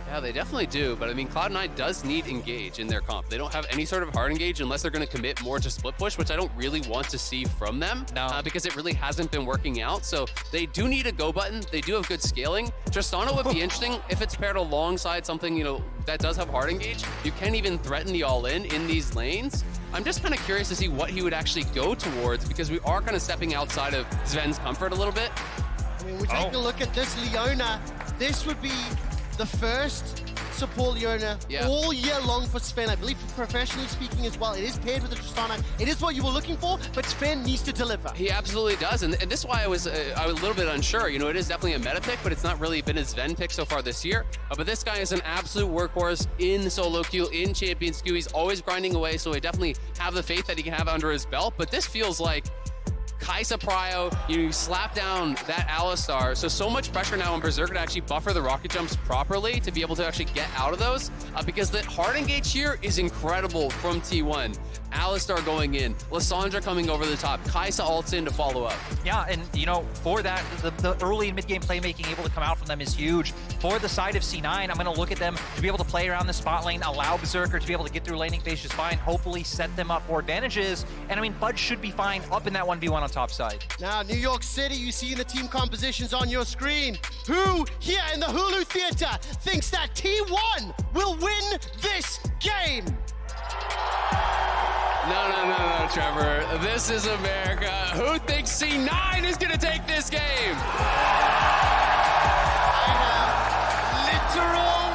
Yeah, they definitely do, but I mean, Cloud9 does need engage in their comp. They don't have any sort of hard engage unless they're going to commit more to split push, which I don't really want to see from them. No. Because it really hasn't been working out. So they do need a go button. They do have good scaling. Tristana would be interesting if it's paired alongside something, you know, that does have hard engage. You can even threaten the all-in these lanes. I'm just kind of curious to see what he would actually go towards, because we are kind of stepping outside of Sven's comfort a little bit. I mean, we take a look at this Leona. This would be the first support Leona all year long for Sven. I believe professionally speaking as well. It is paired with the Tristana. It is what you were looking for, but Sven needs to deliver. He absolutely does, and this is why I was a little bit unsure. You know, it is definitely a meta pick, but it's not really been a Sven pick so far this year. But this guy is an absolute workhorse in solo queue, in Champions queue. He's always grinding away, so I definitely have the faith that he can have under his belt. But this feels like Kai'Sa Prio, you slap down that Alistar, so much pressure now on Berserker to actually buffer the rocket jumps properly to be able to actually get out of those, because the hard engage here is incredible from T1. Alistar going in, Lissandra coming over the top, Kai'Sa ults in to follow up. Yeah, and you know, for that, the early and mid-game playmaking able to come out from them is huge. For the side of C9, I'm going to look at them to be able to play around the spot lane, allow Berserker to be able to get through laning phase just fine, hopefully set them up for advantages, and I mean, Fudge should be fine up in that 1v1 on top side. Now, New York City, you see the team compositions on your screen. Who here in the Hulu Theater thinks that T1 will win this game? No, Trevor. This is America. Who thinks C9 is going to take this game? I have literal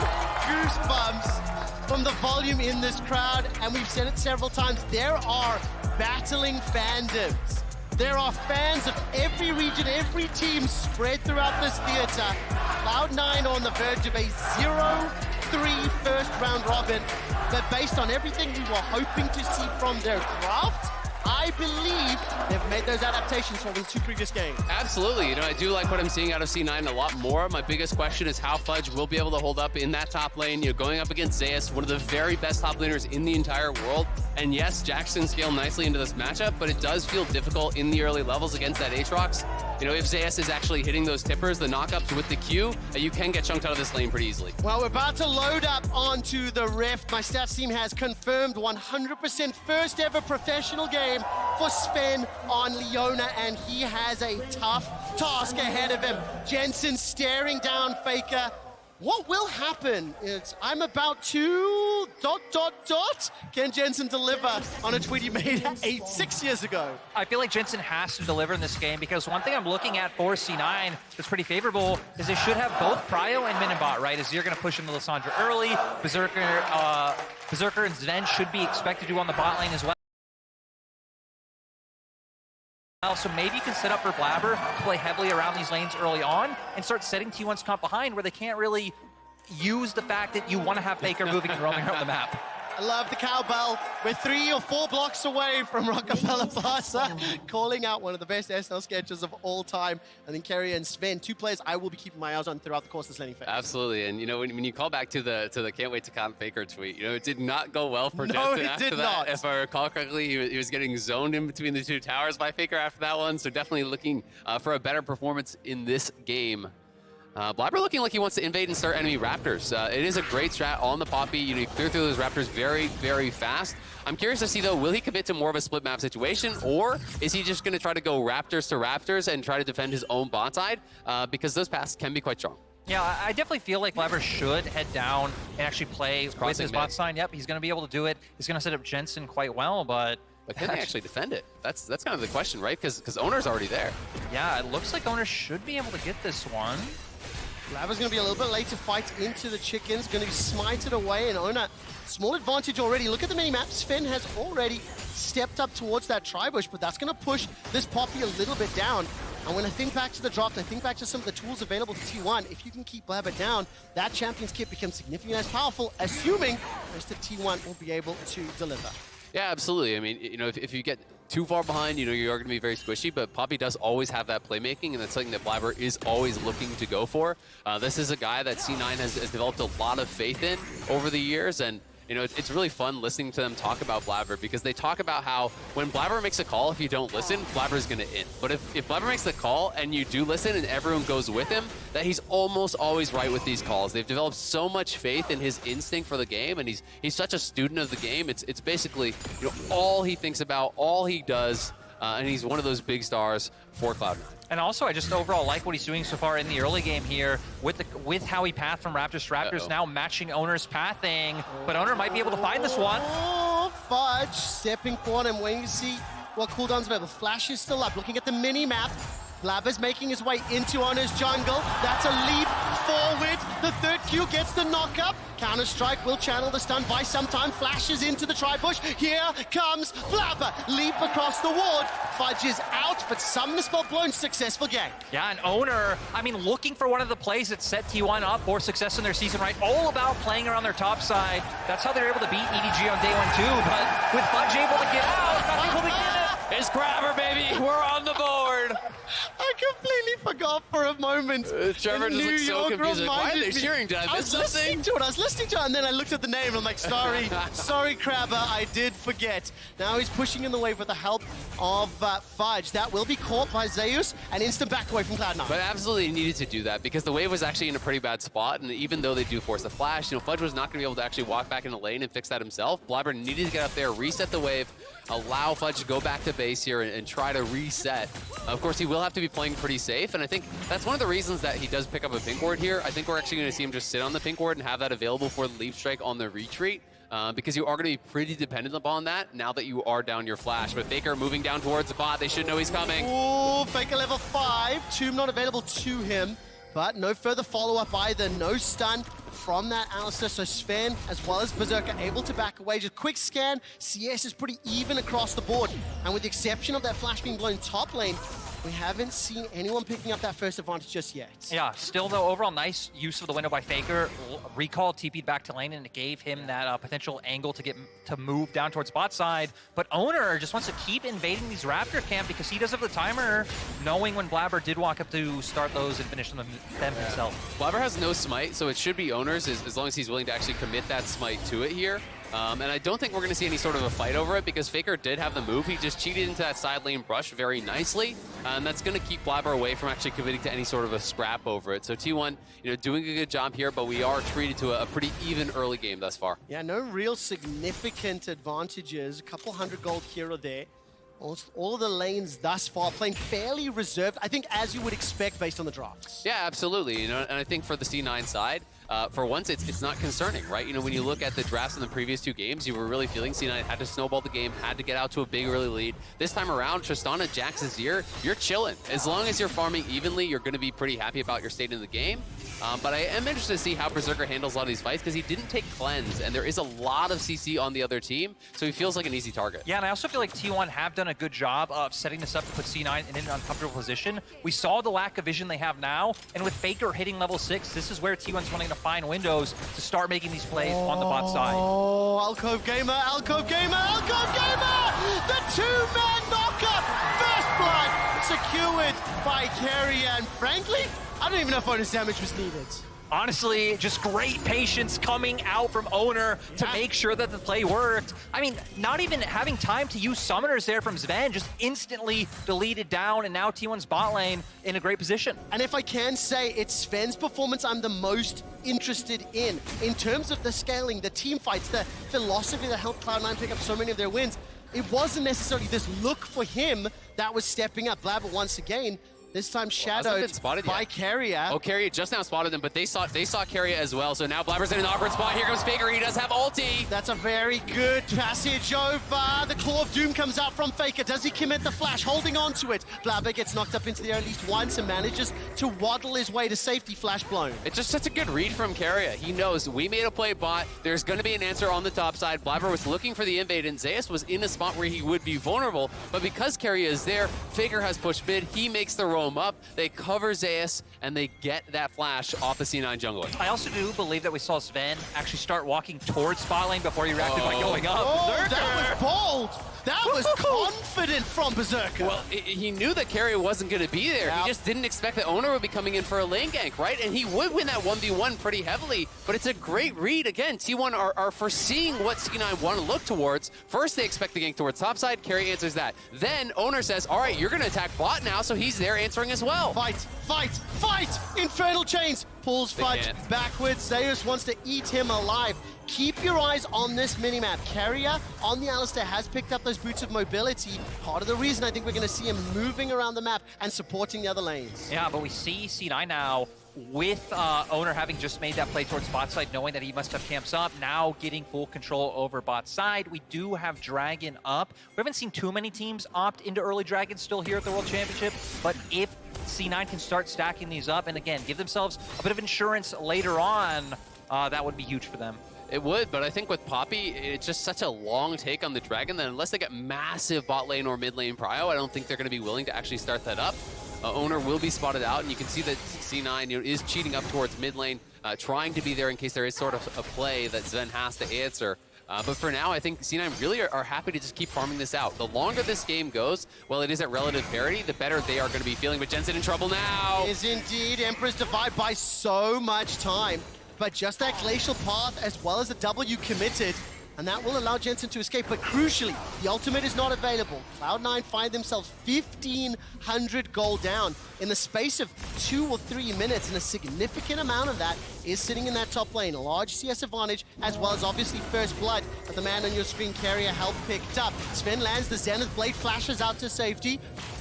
goosebumps from the volume in this crowd, and we've said it several times. There are battling fandoms. There are fans of every region, every team spread throughout this theater. Cloud9 on the verge of a 0-3 first round robin, but based on everything we were hoping to see from their draft, I believe they've made those adaptations from the two previous games. Absolutely. You know, I do like what I'm seeing out of C9 a lot more. My biggest question is how Fudge will be able to hold up in that top lane. You know, going up against Zeus, one of the very best top laners in the entire world. And yes, Jackson scaled nicely into this matchup, but it does feel difficult in the early levels against that Aatrox. You know, if Zeus is actually hitting those tippers, the knockups with the Q, you can get chunked out of this lane pretty easily. Well, we're about to load up onto the Rift. My stats team has confirmed 100% first ever professional game for Sven on Leona, and he has a tough task ahead of him. Jensen staring down Faker. What will happen? I'm about to ... Can Jensen deliver on a tweet he made 6 years ago? I feel like Jensen has to deliver in this game, because one thing I'm looking at for C9 that's pretty favorable is they should have both Prio and Min and Bot, right? As you're going to push into Lissandra early. Berserker and Sven should be expected to on the bot lane as well. So maybe you can set up for Blabber to play heavily around these lanes early on and start setting T1's comp behind where they can't really use the fact that you want to have Faker moving and roaming around the map. I love the cowbell. We're 3 or 4 blocks away from Rockefeller Plaza, calling out one of the best SL sketches of all time. And then Kerry and Sven, 2 players I will be keeping my eyes on throughout the course of this laning phase. Absolutely, and you know, when you call back to the can't wait to count Faker tweet, you know, it did not go well for No, Jensen it after did that. not. If I recall correctly, he was getting zoned in between the 2 towers by Faker after that one, so definitely looking for a better performance in this game. Blabber looking like he wants to invade and start enemy Raptors. It is a great strat on the Poppy. You know, you clear through those Raptors very, very fast. I'm curious to see, though, will he commit to more of a split map situation, or is he just going to try to go Raptors to Raptors and try to defend his own bot side? Because those paths can be quite strong. Yeah, I definitely feel like Blabber should head down and actually play with his bot side. Yep, he's going to be able to do it. He's going to set up Jensen quite well, but can they actually defend it? That's kind of the question, right? Because Owner's already there. Yeah, it looks like Owner should be able to get this one. Blabber's going to be a little bit late to fight into the chickens, going to be smited away, and Ona, small advantage already. Look at the mini-map. Sven has already stepped up towards that tri-bush, but that's going to push this Poppy a little bit down. And when I think back to the draft, I think back to some of the tools available to T1, if you can keep Blabber down, that Champions kit becomes significantly less powerful, assuming the rest of T1 will be able to deliver. Yeah, absolutely. I mean, you know, if you get too far behind, you know, you're going to be very squishy, but Poppy does always have that playmaking, and that's something that Blabber is always looking to go for. This is a guy that C9 has developed a lot of faith in over the years, and You know, it's really fun listening to them talk about Blabber because they talk about how when Blabber makes a call, if you don't listen, Blabber's going to end. But if Blabber makes the call and you do listen and everyone goes with him, that he's almost always right with these calls. They've developed so much faith in his instinct for the game, and he's such a student of the game. It's basically, you know, all he thinks about, all he does, and he's one of those big stars for Cloud9. And also, I just overall like what he's doing so far in the early game here with how he pathed from Raptors to Raptors, now matching Owner's pathing. But Owner might be able to find this one. Oh, Fudge stepping forward and waiting to see what cooldown's available. Flash is still up, looking at the mini-map. Blabber's making his way into Owner's jungle. That's a leap forward. The third Q gets the knock-up. Counter-Strike will channel the stun by some time. Flashes into the tri-push. Here comes Blabber. Leap across the ward. Fudge is out, but some misspelled blown. Successful game. Yeah, and Owner, I mean, looking for one of the plays that set T1 up for success in their season, right? All about playing around their top side. That's how they're able to beat EDG on day 1, too. But with Fudge able to get out, not able to get it. It's Grabber, baby. We're on the board. I completely forgot for a moment. Trevor just looks so confused. Like, why are they cheering? Did I miss something? I was listening to it, and then I looked at the name, and I'm like, sorry, sorry, Crabber, I did forget. Now he's pushing in the wave with the help of Fudge. That will be caught by Zeus, and instant back away from Cloud9. But absolutely needed to do that because the wave was actually in a pretty bad spot, and even though they do force the flash, you know, Fudge was not going to be able to actually walk back in the lane and fix that himself. Blabber needed to get up there, reset the wave, allow Fudge to go back to base here and try to reset. Of course, he will have to be playing pretty safe, and I think that's one of the reasons that he does pick up a pink ward here. I think we're actually going to see him just sit on the pink ward and have that available for the leap strike on the retreat, because you are going to be pretty dependent upon that now that you are down your flash. But Faker moving down towards the bot. They should know he's coming. Ooh, Faker level 5. Tomb not available to him, but no further follow-up either. No stun from that Alistair, so Sven as well as Berserker able to back away. Just quick scan, CS is pretty even across the board. And with the exception of that flash being blown top lane, we haven't seen anyone picking up that first advantage just yet. Yeah, still though, overall nice use of the window by Faker. Recall TP'd back to lane and it gave him that potential angle to move down towards bot side. But Owner just wants to keep invading these Raptor camp because he does have the timer, knowing when Blabber did walk up to start those and finish them himself. Blabber has no smite, so it should be Owner's as long as he's willing to actually commit that smite to it here. And I don't think we're going to see any sort of a fight over it because Faker did have the move. He just cheated into that side lane brush very nicely. And that's going to keep Blabber away from actually committing to any sort of a scrap over it. So T1, you know, doing a good job here, but we are treated to a pretty even early game thus far. Yeah, no real significant advantages. A couple hundred gold here or there. All of the lanes thus far playing fairly reserved, I think, as you would expect based on the drafts. Yeah, absolutely. You know, and I think for the C9 side, for once, it's not concerning, right? You know, when you look at the drafts in the previous 2 games, you were really feeling C9 had to snowball the game, had to get out to a big early lead. This time around, Tristana, Jax, Azir, you're chilling. As long as you're farming evenly, you're going to be pretty happy about your state in the game. But I am interested to see how Berserker handles a lot of these fights because he didn't take cleanse, and there is a lot of CC on the other team, so he feels like an easy target. Yeah, and I also feel like T1 have done a good job of setting this up to put C9 in an uncomfortable position. We saw the lack of vision they have now, and with Faker hitting level 6, this is where T1's wanting to find windows to start making these plays on the bot side. Oh, Alcove Gamer, Alcove Gamer, Alcove Gamer! The 2-man knockup! First blood secured by Carrier, and frankly, I don't even know if bonus damage was needed. Honestly, just great patience coming out from Owner to make sure that the play worked. I mean, not even having time to use summoners there from Sven, just instantly deleted down, and now T1's bot lane in a great position. And if I can say, it's Sven's performance I'm the most interested in terms of the scaling, the team fights, the philosophy that helped Cloud9 pick up so many of their wins. It wasn't necessarily this look for him that was stepping up. Blabber once again, this time shadowed by Carrier. Oh, Carrier just now spotted them, but they saw Carrier as well. So now Blabber's in an awkward spot. Here comes Faker. He does have ulti. That's a very good passage over. The Claw of Doom comes out from Faker. Does he commit the flash? Holding on to it. Blabber gets knocked up into the air at least once and manages to waddle his way to safety. Flash blown. It's just such a good read from Carrier. He knows we made a play bot. There's going to be an answer on the top side. Blabber was looking for the invade, and Zeus was in a spot where he would be vulnerable. But because Carrier is there, Faker has pushed mid. He makes the roam. throw him up. They cover Zeus, and they get that flash off the C9 jungler. I also do believe that we saw Sven actually start walking towards spot lane before he reacted by going up. Oh, that was bold. That was confident from Berserker. Well, he knew that carry wasn't going to be there. Yep. He just didn't expect that Owner would be coming in for a lane gank, right? And he would win that 1v1 pretty heavily, but it's a great read. Again, T1 are foreseeing what C9 want to look towards. First, they expect the gank towards topside. Carry answers that. Then Owner says, all right, you're going to attack bot now, so he's there answering as well. Fight, fight, fight! Infernal Chains pulls Fudge backwards. Zeus wants to eat him alive. Keep your eyes on this minimap. Carrier on the Alistair has picked up those boots of mobility. Part of the reason I think we're going to see him moving around the map and supporting the other lanes. Yeah, but we see C9 now with Owner having just made that play towards bot side, knowing that he must have camps up, now getting full control over bot side. We do have Dragon up. We haven't seen too many teams opt into early Dragon still here at the World Championship, but if C9 can start stacking these up and again, give themselves a bit of insurance later on, that would be huge for them. It would, but I think with Poppy, it's just such a long take on the Dragon that unless they get massive bot lane or mid lane prio, I don't think they're going to be willing to actually start that up. Owner will be spotted out, and you can see that C9 is cheating up towards mid lane, trying to be there in case there is sort of a play that Sven has to answer. But for now, I think C9 really are happy to just keep farming this out. The longer this game goes, while it is at relative parity, the better they are going to be feeling. But Jensen in trouble now. Is indeed. Emperor's Divide by so much time. But just that Glacial Path as well as the W committed, and that will allow Jensen to escape. But crucially, the ultimate is not available. Cloud9 find themselves 1,500 gold down in the space of 2 or 3 minutes, and a significant amount of that is sitting in that top lane. A large CS advantage, as well as obviously first blood, but the man on your screen, Carrier, help picked up. Sven lands the Zenith Blade, flashes out to safety.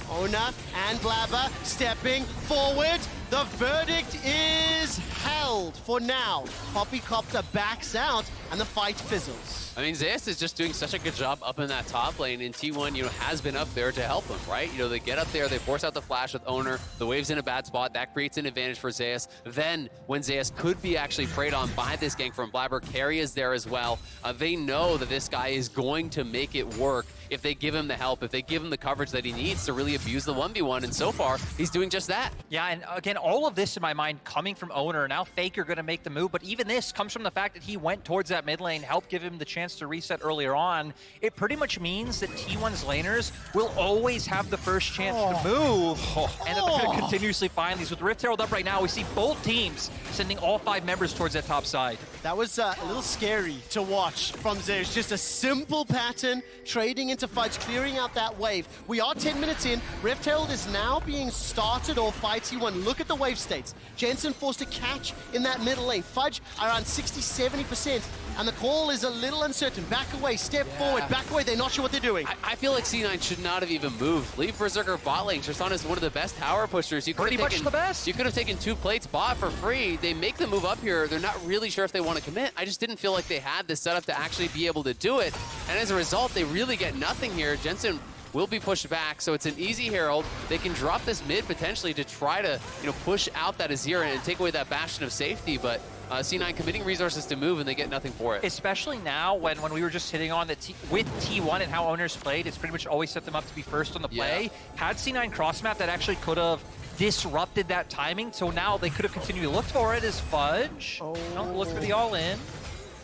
Owner and Blabber stepping forward. The verdict is held for now. Poppy Copter backs out, and the fight fizzles. I mean, Zeus is just doing such a good job up in that top lane, and T1, has been up there to help him, right? They get up there, they force out the flash with Owner, the wave's in a bad spot, that creates an advantage for Zeus. Then, when Zeus could be actually preyed on by this gank from Blabber, Carry is there as well. They know that this guy is going to make it work if they give him the help, if they give him the coverage that he needs to really abuse the 1v1, and so far, he's doing just that. Yeah, and again, all of this in my mind coming from Owner. Now Faker going to make the move, but even this comes from the fact that he went towards that mid lane, helped give him the chance to reset earlier on. It pretty much means that T1's laners will always have the first chance to move, and that they're going to continuously find these. With Rift Herald up right now, we see both teams sending all 5 members towards that top side. That was a little scary to watch from Zeus. Just a simple pattern, trading into Fudge, clearing out that wave. We are 10 minutes in. Rift Herald is now being started off by T1. Look at the wave states. Jensen forced to catch in that middle lane. Fudge around 60-70%. And the call is a little uncertain. Back away, step forward, back away. They're not sure what they're doing. I feel like C9 should not have even moved. Leave Berserker bot lane. Tristan is one of the best tower pushers. You Pretty much the best. You could have taken 2 plates bot for free. They make the move up here. They're not really sure if they want to commit. I just didn't feel like they had the setup to actually be able to do it. And as a result, they really get nothing here. Jensen will be pushed back, so it's an easy Herald. They can drop this mid potentially to try to, push out that Azir and take away that bastion of safety, but C9 committing resources to move and they get nothing for it. Especially now when we were just hitting on that with T1 and how Owners played, it's pretty much always set them up to be first on the play. Had C9 cross-map, that actually could have disrupted that timing, so now they could have continued to look for it as Fudge. Look for the all-in.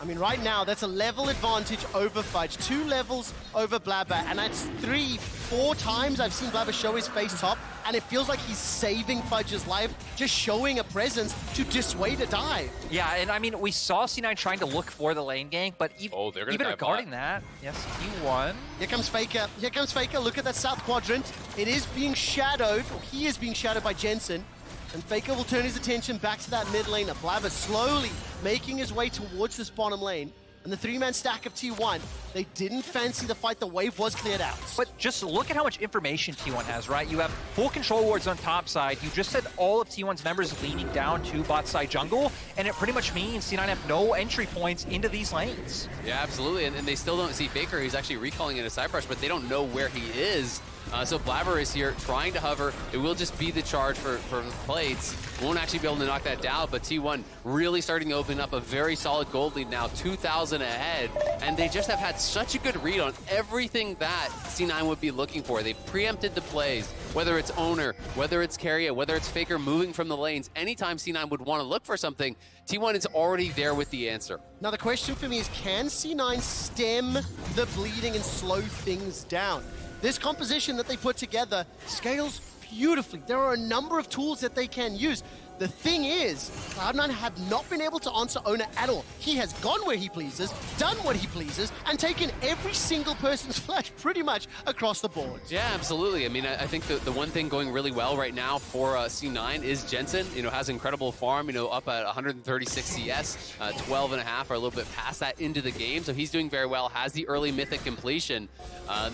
I mean, right now, that's a level advantage over Fudge. 2 levels over Blabber, and that's 3, 4 times I've seen Blabber show his face top, and it feels like he's saving Fudge's life, just showing a presence to dissuade a dive. Yeah, and I mean, we saw C9 trying to look for the lane gank, but even regarding that, yes, he won. Here comes Faker. Here comes Faker. Look at that south quadrant. It is being shadowed, or he is being shadowed by Jensen. And Faker will turn his attention back to that mid lane. Blabber slowly making his way towards this bottom lane. And the 3-man stack of T1, they didn't fancy the fight. The wave was cleared out. But just look at how much information T1 has, right? You have full control wards on top side. You just said all of T1's members leaning down to bot side jungle, and it pretty much means C9 have no entry points into these lanes. Yeah, absolutely. And they still don't see Faker. He's actually recalling into side brush, but they don't know where he is. So Blabber is here trying to hover. It will just be the charge for the plates. Won't actually be able to knock that down, but T1 really starting to open up a very solid gold lead now, 2,000 ahead. And they just have had such a good read on everything that C9 would be looking for. They preempted the plays. whether it's Owner, whether it's Carrier, whether it's Faker moving from the lanes, anytime C9 would want to look for something, T1 is already there with the answer. Now the question for me is, can C9 stem the bleeding and slow things down? This composition that they put together scales beautifully. There are a number of tools that they can use. The thing is, Cloud9 have not been able to answer Owner at all. He has gone where he pleases, done what he pleases, and taken every single person's flash pretty much across the board. Yeah, absolutely. I mean, I think the one thing going really well right now for C9 is Jensen, has incredible farm, up at 136 CS, 12 and a half, or a little bit past that into the game. So he's doing very well, has the early mythic completion,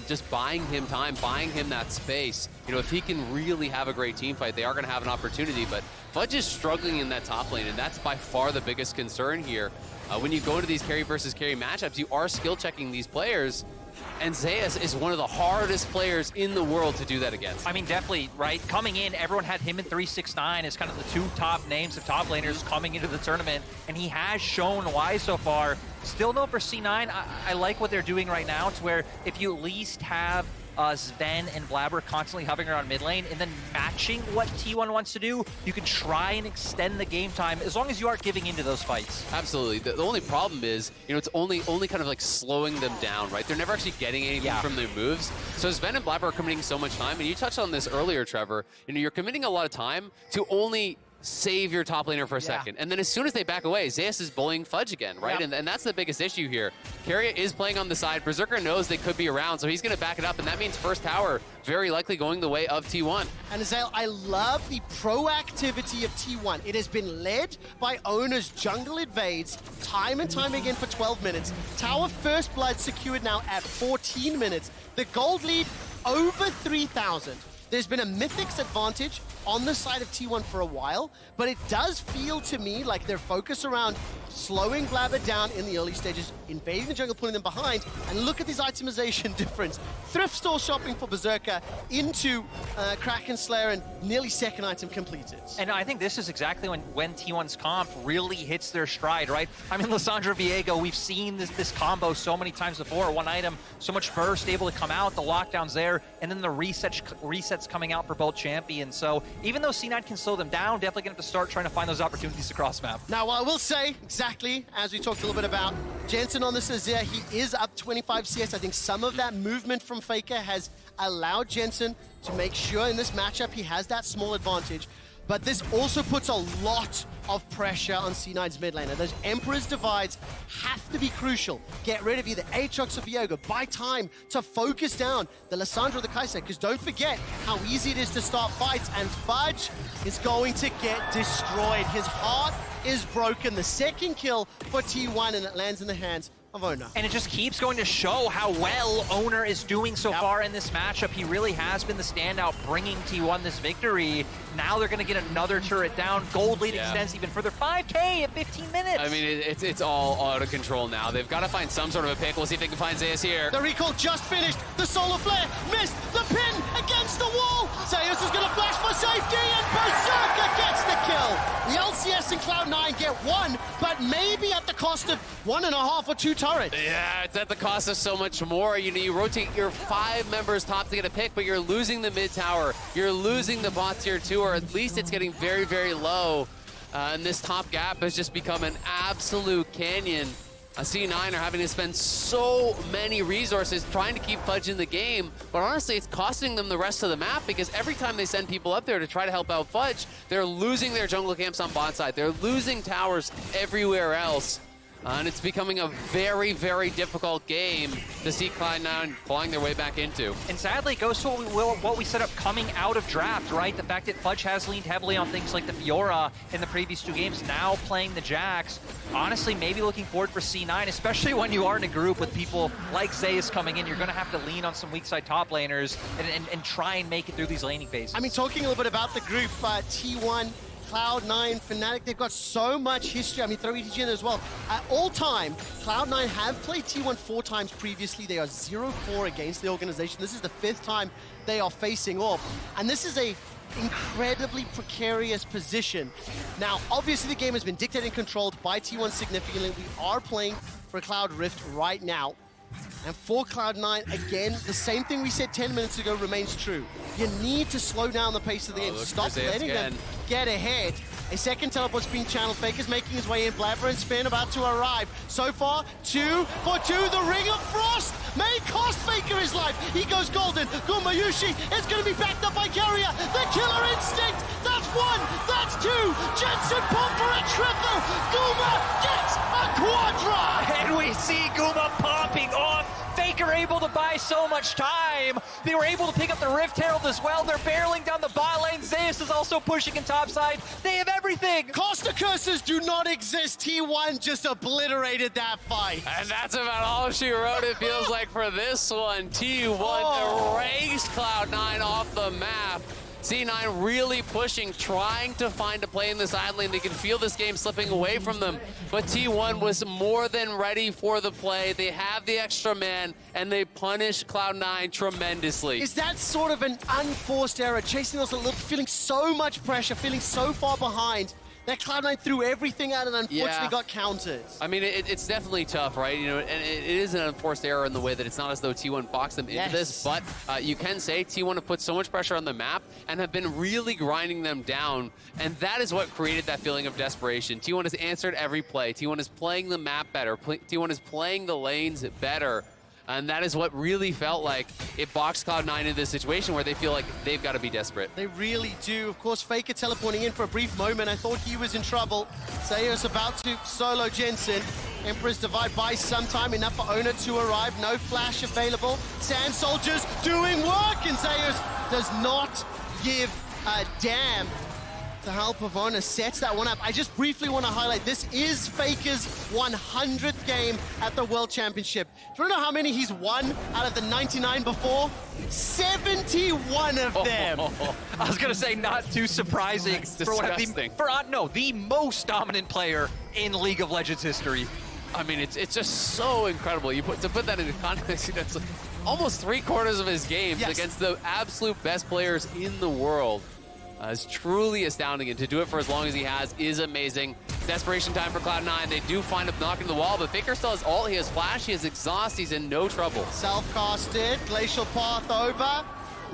just buying him time, buying him that space. If he can really have a great team fight, they are going to have an opportunity, but Fudge is struggling in that top lane, and that's by far the biggest concern here. When you go into these carry versus carry matchups, you are skill checking these players, and Zeus is one of the hardest players in the world to do that against. I mean, definitely, right? Coming in, everyone had him and 369 as kind of the two top names of top laners coming into the tournament, and he has shown why so far. Still though, for C9, I like what they're doing right now. It's where if you at least have Sven and Blabber constantly hovering around mid lane and then matching what T1 wants to do, you can try and extend the game time as long as you aren't giving into those fights. Absolutely. The only problem is, it's only kind of like slowing them down, right? They're never actually getting anything from their moves. So Sven and Blabber are committing so much time, and you touched on this earlier, Trevor, you're committing a lot of time to only save your top laner for a second. And then as soon as they back away, Zeus is bullying Fudge again, right? And that's the biggest issue here. Carrier is playing on the side. Berserker knows they could be around, so he's going to back it up, and that means first tower very likely going the way of T1. And Azael, I love the proactivity of T1. It has been led by Owner's jungle invades time and time again for 12 minutes. Tower first blood secured now at 14 minutes. The gold lead over 3,000. There's been a Mythics advantage on the side of T1 for a while, but it does feel to me like their focus around slowing Blabber down in the early stages, invading the jungle, putting them behind, and look at this itemization difference. Thrift store shopping for Berserker into Kraken Slayer, and nearly second item completed. And I think this is exactly when T1's comp really hits their stride, right? I mean, Lissandra Viego, we've seen this combo so many times before. One item, so much burst able to come out, the lockdowns there, and then the resets coming out for both champions. So even though C9 can slow them down, definitely going to have to start trying to find those opportunities across map. Now, I will say, exactly as we talked a little bit about, Jensen on this Azir, he is up 25 CS. I think some of that movement from Faker has allowed Jensen to make sure in this matchup he has that small advantage. But this also puts a lot of pressure on C9's mid lane. And those Emperor's divides have to be crucial. Get rid of either Aatrox or Viego. Buy time to focus down the Lissandra or the Kai'Sa, because don't forget how easy it is to start fights, and Fudge is going to get destroyed. His heart is broken. The second kill for T1, and it lands in the hands of Owner. And it just keeps going to show how well Owner is doing so far in this matchup. He really has been the standout, bringing T1 this victory. Now they're going to get another turret down. Gold lead extends even further. 5K in 15 minutes. I mean, it's all out of control now. They've got to find some sort of a pick. We'll see if they can find Zeus here. The recall just finished. The solar flare missed. The pin against the wall. Zeus is going to flash for safety, and Berserker gets the kill. The LCS and Cloud9 get one, but maybe at the cost of 1.5 or 2 turrets. Yeah, it's at the cost of so much more. You rotate your 5 members top to get a pick, but you're losing the mid tower. You're losing the bot tier 2, or at least it's getting very, very low. And this top gap has just become an absolute canyon. C9 are having to spend so many resources trying to keep Fudge in the game, but honestly, it's costing them the rest of the map, because every time they send people up there to try to help out Fudge, they're losing their jungle camps on bot side. They're losing towers everywhere else. And it's becoming a very, very difficult game to see Cloud9 clawing their way back into. And sadly, it goes to what we set up coming out of draft, right? The fact that Fudge has leaned heavily on things like the Fiora in the previous 2 games, now playing the Jax. Honestly, maybe looking forward for C9, especially when you are in a group with people like Zeus coming in. You're going to have to lean on some weak side top laners and try and make it through these laning phases. I mean, talking a little bit about the group, T1, Cloud9, Fnatic, they've got so much history. I mean, throw ETG in there as well. At all time, Cloud9 have played T1 4 times previously. They are 0-4 against the organization. This is the 5th time they are facing off. And this is a incredibly precarious position. Now, obviously the game has been dictated and controlled by T1 significantly. We are playing for Cloud Rift right now. And for Cloud9, again, the same thing we said 10 minutes ago remains true. You need to slow down the pace of the game. Stop letting them get ahead. A second teleport's being channeled. Faker's making his way in. Blabber and Spin about to arrive. So far, 2 for 2. The Ring of Frost may cost Faker his life. He goes golden. Gumayushi is going to be backed up by Carrier. The Killer Instinct. That's 1. That's 2. Jensen pump for a triple. Guma gets a quadra. And we see Guma popping off. Faker able to buy so much time. They were able to pick up the Rift Herald as well. They're barreling down the bot lane. Zeus is also pushing in topside. They have everything. Costa curses do not exist. T1 just obliterated that fight. And that's about all she wrote, it feels like, for this one. T1 erased Cloud9 off the map. C9 really pushing, trying to find a play in the side lane. They can feel this game slipping away from them. But T1 was more than ready for the play. They have the extra man, and they punish Cloud9 tremendously. Is that sort of an unforced error? Chasing us a little, feeling so much pressure, feeling so far behind, that Cloud9 threw everything out and unfortunately got countered. I mean, it's definitely tough, right? You know, and it is an unforced error in the way that it's not as though T1 boxed them into this, but you can say T1 have put so much pressure on the map and have been really grinding them down, and that is what created that feeling of desperation. T1 has answered every play. T1 is playing the map better. T1 is playing the lanes better. And that is what really felt like it boxed Cloud9 into this situation where they feel like they've got to be desperate. They really do. Of course, Faker teleporting in for a brief moment. I thought he was in trouble. Zeus about to solo Jensen. Emperor's Divide buys some time, enough for Owner to arrive. No flash available. Sand Soldiers doing work, and Zeus does not give a damn. The help of Owner sets that one up. I just briefly want to highlight, this is Faker's 100th game at the World Championship. Do you know how many he's won out of the 99 before? 71 of them. I was going to say, not too surprising for one of the most dominant player in League of Legends history. I mean, it's just so incredible. To put that into context, you know, it's like almost 3/4 of his games against the absolute best players in the world. It's truly astounding, and to do it for as long as he has is amazing. Desperation time for Cloud9. They do find him knocking the wall, but Faker still has ult, he has flash, he has exhaust, he's in no trouble. Self-casted, Glacial Path over.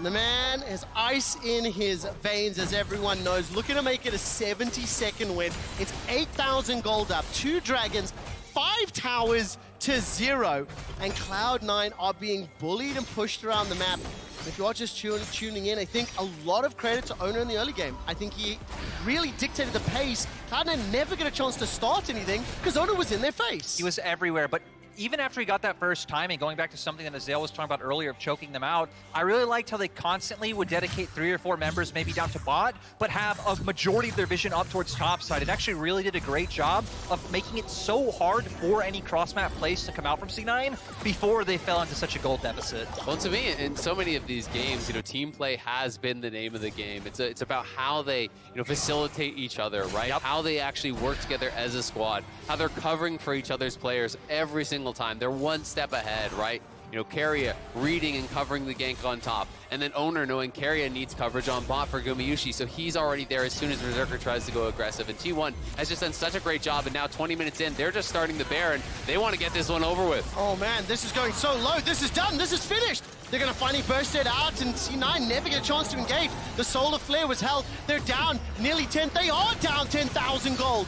The man has ice in his veins, as everyone knows. Looking to make it a 70-second win. It's 8,000 gold up, 2 dragons, 5 towers to 0. And Cloud9 are being bullied and pushed around the map. If you're just tuning in, I think a lot of credit to Owner in the early game. I think he really dictated the pace. Cloud9 never get a chance to start anything because Owner was in their face. He was everywhere, but even after he got that first timing, going back to something that Azale was talking about earlier of choking them out, I really liked how they constantly would dedicate 3 or 4 members maybe down to bot, but have a majority of their vision up towards top side. It actually really did a great job of making it so hard for any cross-map plays to come out from C9 before they fell into such a gold deficit. Well, to me, in so many of these games, you know, team play has been the name of the game. It's about how they, you know, facilitate each other, right? How they actually work together as a squad, how they're covering for each other's players every single time. They're one step ahead, right? You know, Carrier reading and covering the gank on top, and then Owner knowing Carrier needs coverage on bot for Gumayushi, so he's already there as soon as Berserker tries to go aggressive. And T1 has just done such a great job, and now 20 minutes in, they're just starting the Baron. They want to get this one over with. Oh man, this is going so low. This is done. This is finished. They're going to finally burst it out, and C9 never get a chance to engage. The Solar Flare was held. They're down nearly 10. They are down 10,000 gold.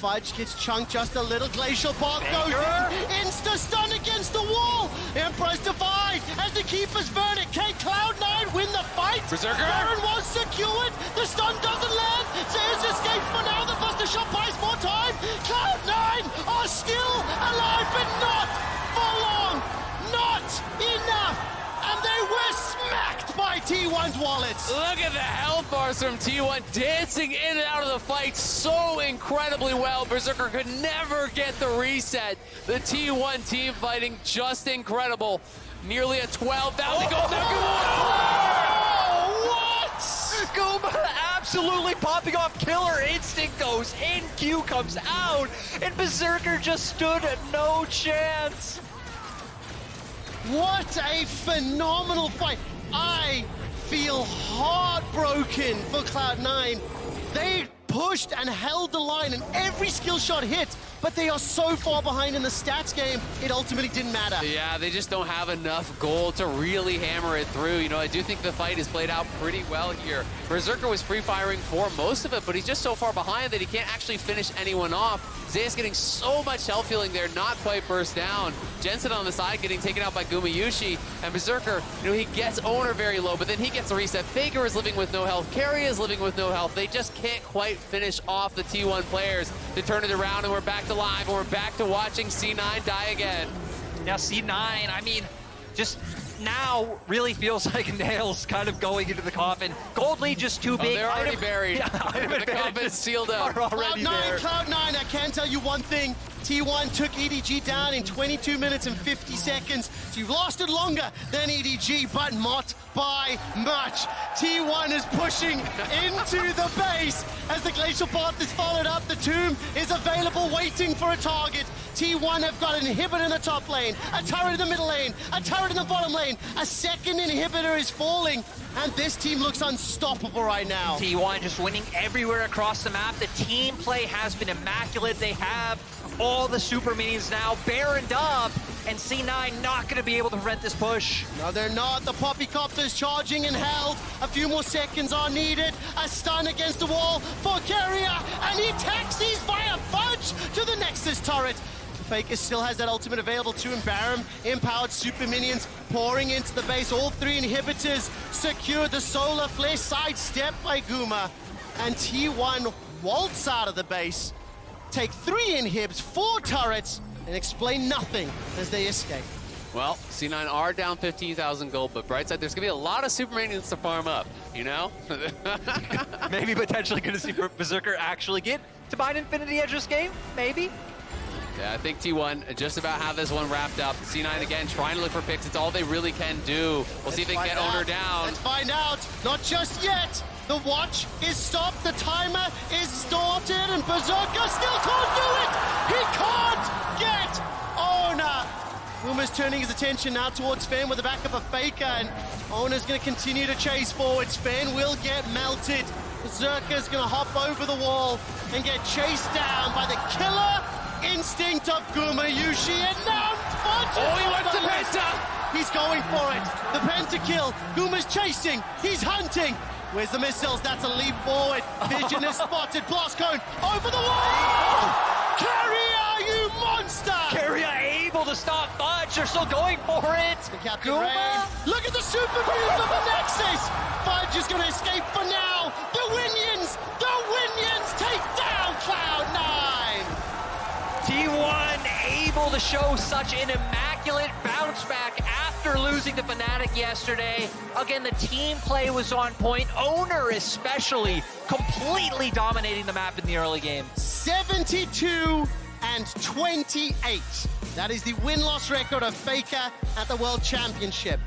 Fudge gets chunked just a little. Glacial Path goes in. Insta-stun against the wall. Emperor's Divide as the Keeper's Verdict. Can Cloud9 win the fight? Berserker! Baron was secured. The stun doesn't land. Zeus escapes for now. The Buster Shot buys more time. Cloud9 are still alive, but not for long. Not enough. And they were smacked by T1's wallets. Look at the health bars from T1 dancing in and out of the fight so incredibly well. Berserker could never get the reset. The T1 team fighting just incredible. Nearly a 12,000 gold. What? Guma absolutely popping off. Killer Instinct goes in, Q comes out, and Berserker just stood no chance. What a phenomenal fight. I feel heartbroken for Cloud9. They pushed and held the line, and every skill shot hit, but they are so far behind in the stats game, it ultimately didn't matter. Yeah, they just don't have enough gold to really hammer it through. You know, I do think the fight has played out pretty well here. Berserker was free firing for most of it, but he's just so far behind that he can't actually finish anyone off. Zeus getting so much health healing there, not quite burst down. Jensen on the side getting taken out by Gumayushi, and Berserker, you know, he gets Owner very low, but then he gets a reset. Faker is living with no health. Carry is living with no health. They just can't quite finish off the T1 players to turn it around, and we're back to live, and we're back to watching C9 die again. Now C9, I mean, just now really feels like nails kind of going into the coffin. Gold lead just too big. They're already buried. Yeah, the coffin's sealed up. Already there. Cloud9, I can tell you one thing. T1 took EDG down in 22 minutes and 50 seconds. So you've lasted longer than EDG, but not by much. T1 is pushing into the base as the Glacial Path is followed up. The Tomb is available, waiting for a target. T1 have got an inhibitor in the top lane, a turret in the middle lane, a turret in the bottom lane. A second inhibitor is falling, and this team looks unstoppable right now. T1 just winning everywhere across the map. The team play has been immaculate. They have all the super minions now baroned up, and C9 not going to be able to prevent this push. No, they're not. The Poppycopter's charging and held. A few more seconds are needed. A stun against the wall for Carrier, and he taxis via Fudge to the Nexus turret. Faker still has that ultimate available to him. Baron, empowered super minions pouring into the base. All three inhibitors secure. The Solar Flare sidestepped by Guma. And T1 waltz out of the base, take 3 inhibs, 4 turrets, and explain nothing as they escape. Well, C9 are down 15,000 gold, but bright side, there's going to be a lot of super minions to farm up, you know? Maybe potentially going to see Berserker actually get to buy an Infinity Edge this game, maybe. Yeah, I think T1 just about have this one wrapped up. C9 again trying to look for picks. It's all they really can do. We'll see if they can get Owner down. Let's find out. Not just yet. The watch is stopped. The timer is started, and Berserker still can't do it. He can't get Owner. Uma's turning his attention now towards Sven with the backup of Faker, and Owner's going to continue to chase forward. Sven will get melted. Berserker's going to hop over the wall and get chased down by the killer instinct of Gumayushi, and now he went to Penta! He's going for it. The pentakill. Guma's chasing. He's hunting. Where's the missiles? That's a leap forward. Vision is spotted. Blast cone over the wall. Carrier, you monster! Carrier able to stop Fudge. They're still going for it. Guma. Look at the super move of the Nexus. Fudge is going to escape for now. The Winions take down Cloud9. T1 able to show such an immaculate bounce back after losing to Fnatic yesterday. Again, the team play was on point. Owner especially completely dominating the map in the early game. 72 and 28. That is the win-loss record of Faker at the World Championship.